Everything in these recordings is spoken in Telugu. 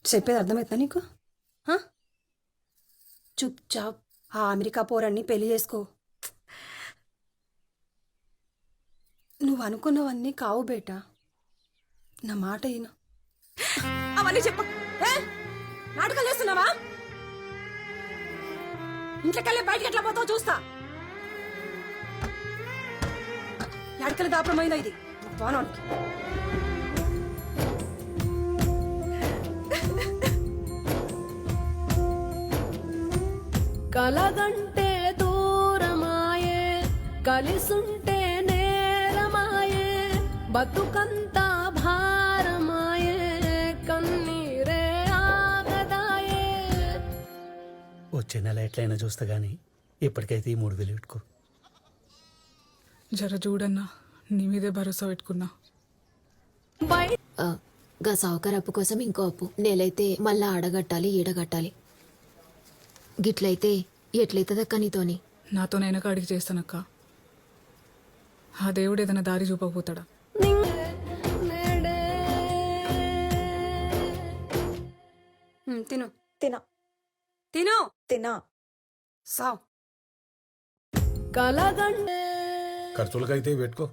చెప్పేది అర్థమవుతుందా నీకు? చుప్ చాప్ ఆ అమెరికా పోరాన్ని పెళ్లి చేసుకో. నువ్వు అనుకున్నవన్నీ కావు బేటా, నా మాట అయినా. అవన్నీ చెప్ప నాటకాలు చేస్తున్నావా? ఇంట్లోకెళ్ళి బయటకి ఎట్లా పోతావు చూస్తా. ఎడకల దాపరమైందా ఇది బాణానికి? కలగంటే దూరమాయే, కలిసుంటే నేరమాయే, బతుకంతా భారమాయే, కన్నీరే ఆగదాయే. వచ్చే నెల ఎట్లయినా చూస్తా గానీ ఇప్పటికైతే ఈ 3000 పెట్టుకో. జర చూడన్నా, నీ మీదే భరోసా పెట్టుకున్నా. గా సావుకారు అప్పు కోసం ఇంకో అప్పు నెలైతే మళ్ళా ఆడగట్టాలి ఈడగట్టాలి. గిట్లయితే ఎట్లయితదక్క నీతోని? నాతోనైనా కాడికి చేస్తానక్క. ఆ దేవుడు ఏదైనా దారి చూపకపోతాడా? తిను తినా తిను తినా సావ్. కలగంటే ఖర్చులకైతే పెట్టుకో.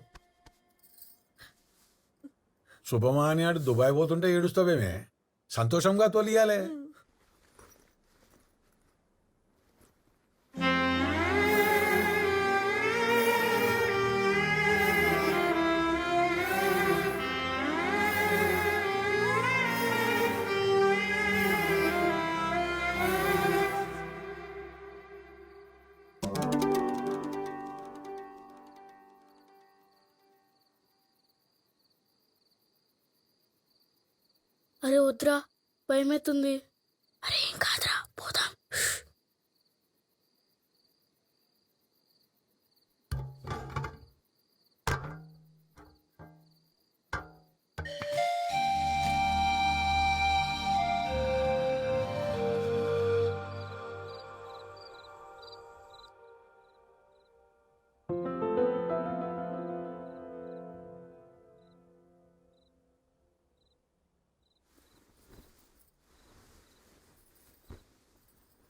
శుభమా అని ఆడు దుబాయ్ పోతుంటే ఏడుస్తావేమే? సంతోషంగా తోలియాలే. అరే వద్దురా, భయమవుతుంది. అరే ఏం కాదురా, పోదాం.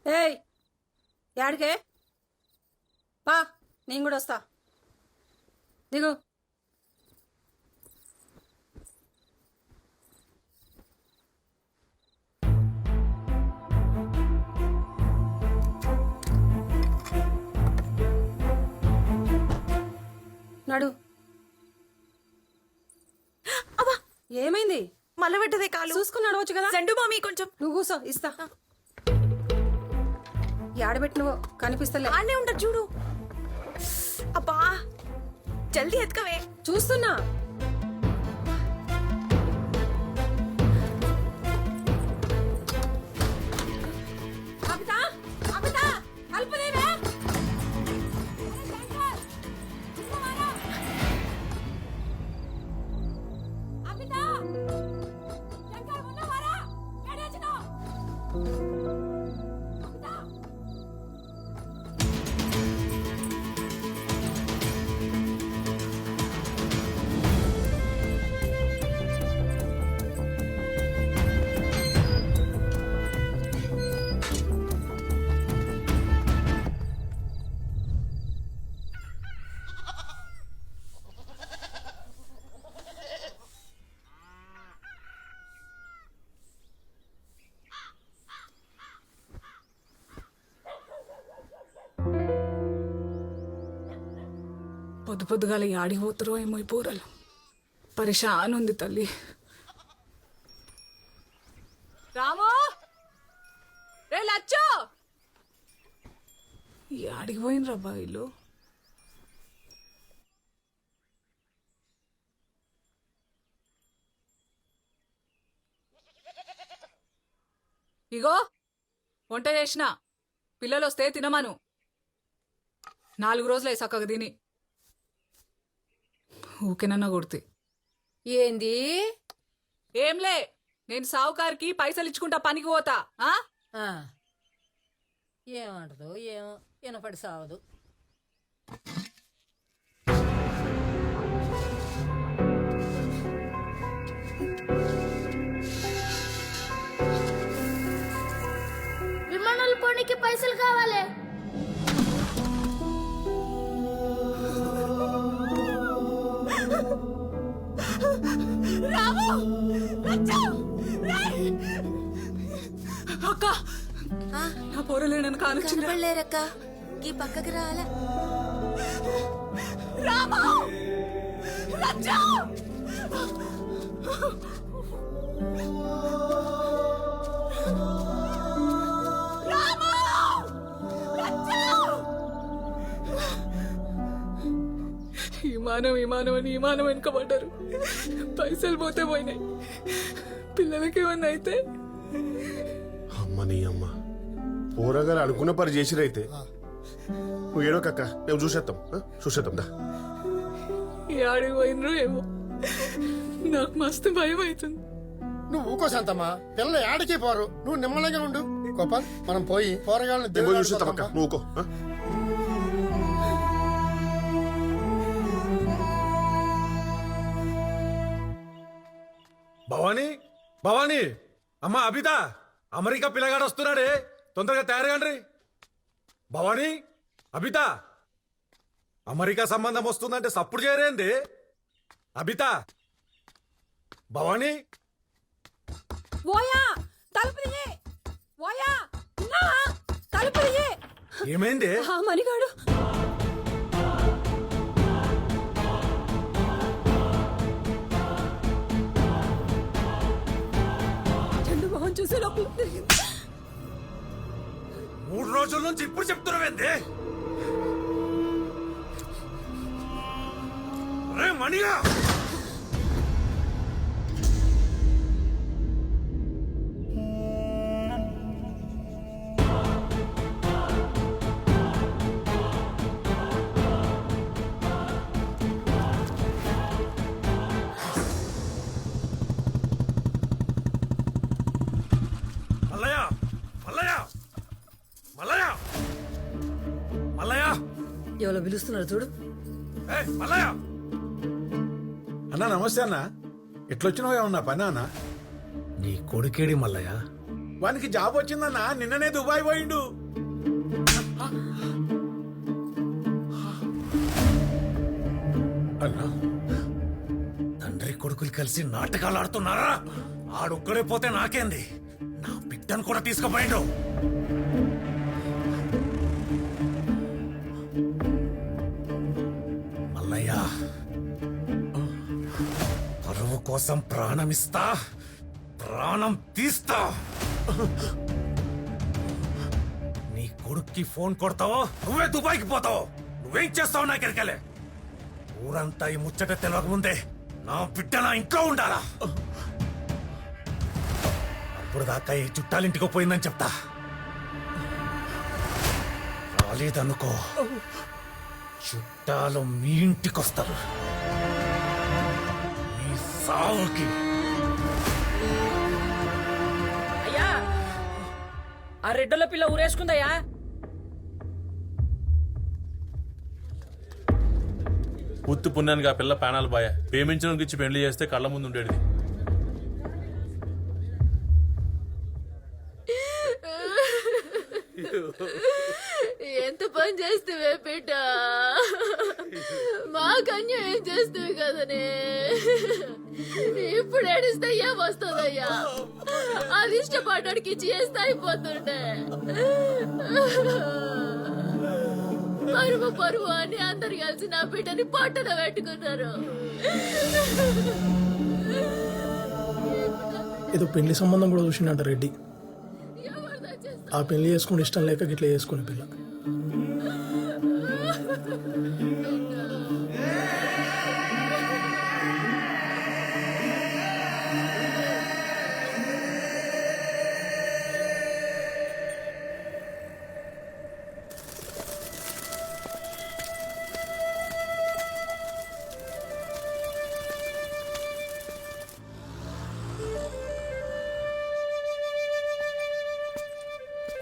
ఏయ్ యాడికే పా, నేను కూడా వస్తా. దిగు. నడు. ఏమైంది? మళ్ళీ పెట్టదే కాలు. చూసుకుని నడవచ్చు కదా. సెండు మామీ కొంచెం. నువ్వు కూసో, ఇస్తా. యాడబెట్టినవో కనిపిస్తలే. ఆనే ఉంటా చూడు. అబ్బా జల్దీ ఎత్తుకవే. చూస్తున్నా. పొద్దు పొద్దుగాల యాడికి పోతారో ఏమో ఈ పూరలు. పరిశాన్ ఉంది తల్లి. రాము, రే లచ్చో, యాడికి పోయినరా బాయిలు? ఇగో వంట చేసిన, పిల్లలు వస్తే తినమను. 4 రోజులే సక్కగా తిని. ఊకేనన్నా కొడితే ఏంది? ఏంలే, నేను సావుకారికి పైసలు ఇచ్చుకుంటా పనికి పోతా. ఏమంటదో ఏమో, వినపడి సావదు. కొనడానికి పైసలు కావాలి. అక్క నా పోరలేనని కానొచ్చింది. కనపడలేరక్క ఈ పక్కకి రాలా. విమానం అని విమానం వెనుకబడ్డారు. పైసలు పోతే పోయినాయి. పిల్లలకి ఏమన్నా అయితే అమ్మ నీ అమ్మ పోరగారు అనుకున్న పని చేసిరైతే నువ్వు ఏడో కక్క మేము చూసేద్దాం దా. ఈ ఆడికి పోయినరు ఏమో. నాకు మస్తు భయం అవుతుంది. నువ్వు ఊకో శాంతమ్మా, పిల్లలు ఆడికి పోరు, నువ్వు నిమ్మలంగా ఉండు. గోపాల్ మనం పోయి పోరగాళ్ళని మేము పోయి చూసేద్దాం అక్క, నువ్వు ఊకో. భవానీ భవానీ అమ్మ అబిత, అమెరికా పిల్లగాడు వస్తున్నాడే, తొందరగా తయారుగాండ్రి. భవానీ అబిత, అమెరికా సంబంధం వస్తుందంటే సప్పుడు చేరేంది. అబిత భవానీ ఓయా తలుపు తీయి. ఓయా ఉన్నావా? తలుపు తీయి. ఏమైంది? ఆ మణిగాడు చెండు మొహం చూసి లోపల తిరిగింది. 3 రోజుల నుంచి ఇప్పుడు చెప్తున్నావేంది? అరే మణిగా, మల్లయ్య మల్లయ్య మల్లయ్య మల్లయ్య, ఎవరో పిలుస్తున్నారు చూడు. మల్లయ్య అన్నా నమస్తే అన్న. ఎట్లొచ్చినావు? ఏమన్నా పని అన్న? నీ కొడుకేడి మల్లయ్య? వానికి జాబ్ వచ్చిందన్నా, నిన్ననే దుబాయ్ పోయిండు. అన్నా తండ్రి కొడుకులు కలిసి నాటకాలు ఆడుతున్నారా? ఆడొక్కడే పోతే నాకేంది, నా బిడ్డను కూడా తీసుకుపోయిండు. మల్లయ్య, పరువు కోసం ప్రాణమిస్తా, ప్రాణం తీస్తా. నీ కొడుక్కి ఫోన్ కొడతావో నువ్వే దుబాయ్కి పోతావు. నువ్వేం చేస్తావు నాకెరకలే. ఊరంతా ఈ ముచ్చట తెలియక ముందే నా బిడ్డ నా ఇంట్లో ఉండాలా. అప్పుడు దాకా ఈ చుట్టాలింటికి పోయిందని చెప్తా. రాలేదనుకో, చుట్టాలు మీ ఇంటికొస్తారు. మీ సావుకి. అయ్యా ఆ రెడ్డల పిల్ల ఊరేసుకుందయ్యా. ఉత్తు పుణ్యానికి ఆ పిల్ల ప్రాణాలు బాయ. ప్రేమించడానికి ఇచ్చి పెళ్లి చేస్తే కళ్ళ ముందు ఉండేది. ఎంత పని చేస్తేవే బిడ్డ, మాకన్య ఏం చేస్తేవి కదనే. ఇప్పుడు ఏడిస్తే ఏం వస్తుందయ్యా? అది ఇష్టపడ్డానికి ఇచ్చి చేస్తే అయిపోతుండే. పరువు పరువు అని అందరు కలిసి నా బిడ్డని పట్టున పెట్టుకున్నారు. ఏదో పెళ్లి సంబంధం కూడా చూసిండంట రెడ్డి. ఆ పెళ్లి చేసుకుంటే ఇష్టం లేక గిట్లా చేసుకునే పిల్ల.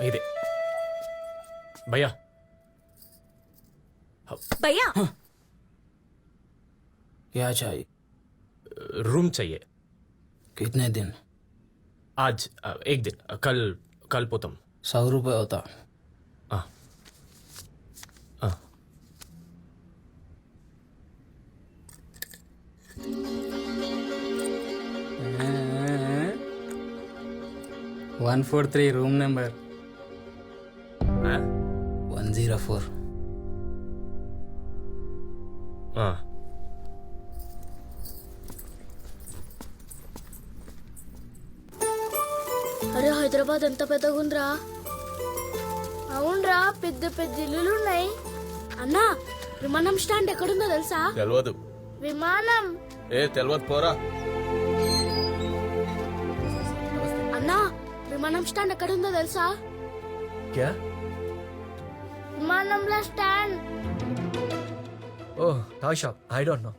ఇదే భయ్యా. భయ్యా क्या चाहिए? रूम चाहिए. कितने दिन? आज एक दिन. कल पोतम. 100 रुपये होता. (143) రూమ్ నెంబర్ 104. అరే హైదరాబాద్ ఎంత పెద్దగా ఉందిరా. అవునరా, పెద్ద పెద్ద ఇల్లులు ఉన్నాయి. అన్నా, విమానం స్టాండ్ ఎక్కడుందో తెలుసా? తెలియదు. విమానం తెలియదు పోరా. అన్నా, విమానం స్టాండ్ ఎక్కడుందో తెలుసా? क्या? విమానంలో stand. Oh toy shop. I don't know.